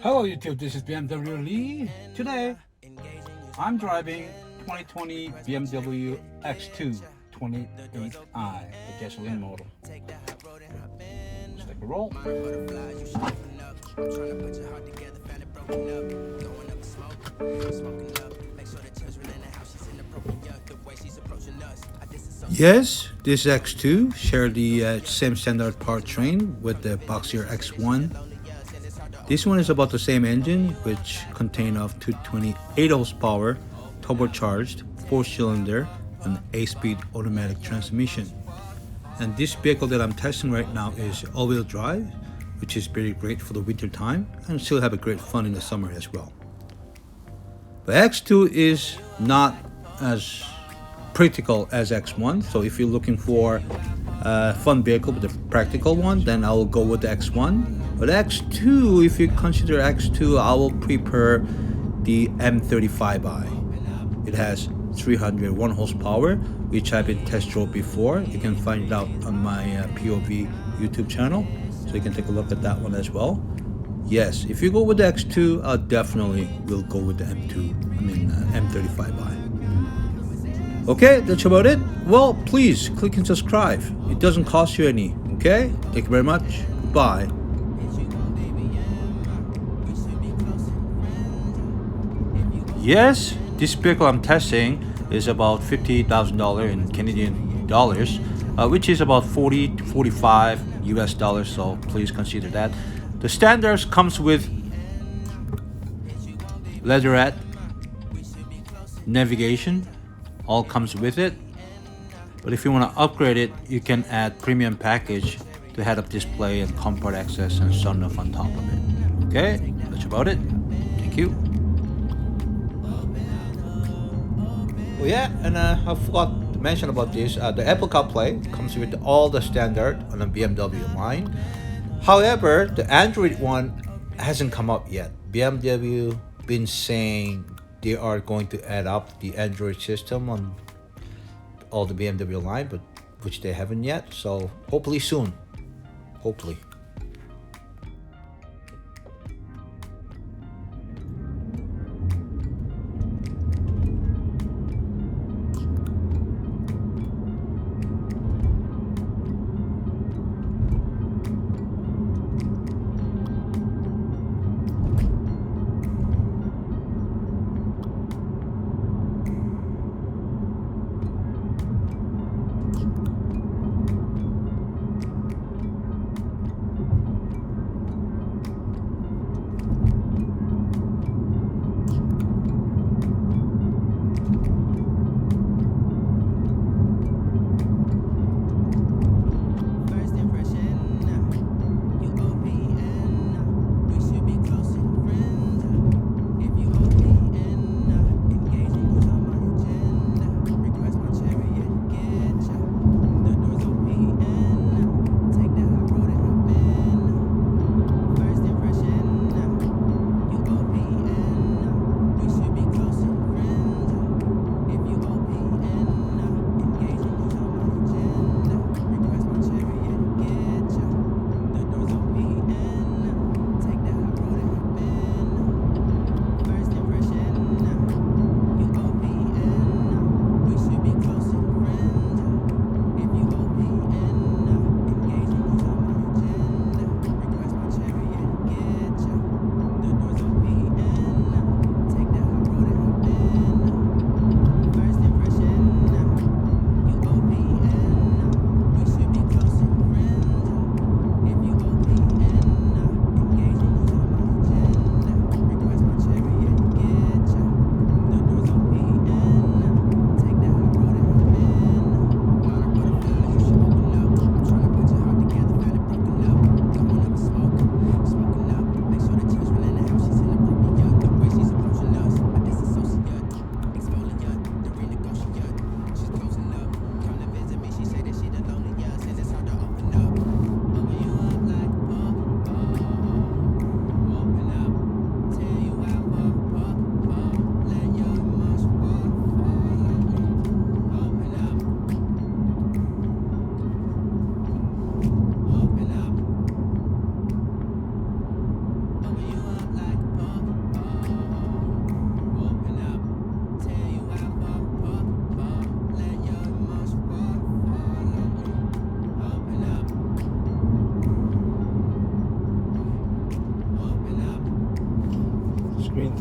Hello YouTube, this is BMW Lee. Today, I'm driving 2020 BMW X2 28i, the gasoline model. Let's take a roll. Yes, this X2 share the same standard powertrain with the boxier X1. This one is about the same engine, which contain of 228 horsepower, turbocharged, 4-cylinder, and 8-speed automatic transmission. And this vehicle that I'm testing right now is all-wheel drive, which is very great for the winter time and still have a great fun in the summer as well. The X2 is not as practical as X1, so if you're looking for a fun vehicle with a practical one, then I will go with the X1. But X2, if you consider X2, I will prefer the M35i. It has 301 horsepower, which I've been test drove before. You can find it out on my POV YouTube channel, so you can take a look at that one as well. Yes, if you go with the X2, I definitely will go with the M35i. Okay, that's about it. Well, please click and subscribe. It doesn't cost you any. Okay, thank you very much. Bye. Yes, this vehicle I'm testing is about $50,000 in Canadian dollars, which is about 40 to 45 US dollars, so please consider that. The standards comes with leatherette, navigation, all comes with it. But if you want to upgrade it, you can add premium package to head-up display and comfort access and sunroof on top of it. Okay, that's about it. Thank you. Oh yeah, and I forgot to mention about this. The Apple CarPlay comes with all the standard on the BMW line. However, the Android one hasn't come up yet. BMW been saying they are going to add up the Android system on all the BMW line, but which they haven't yet. So hopefully soon. Hopefully.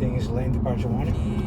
Everything is lane departure warning.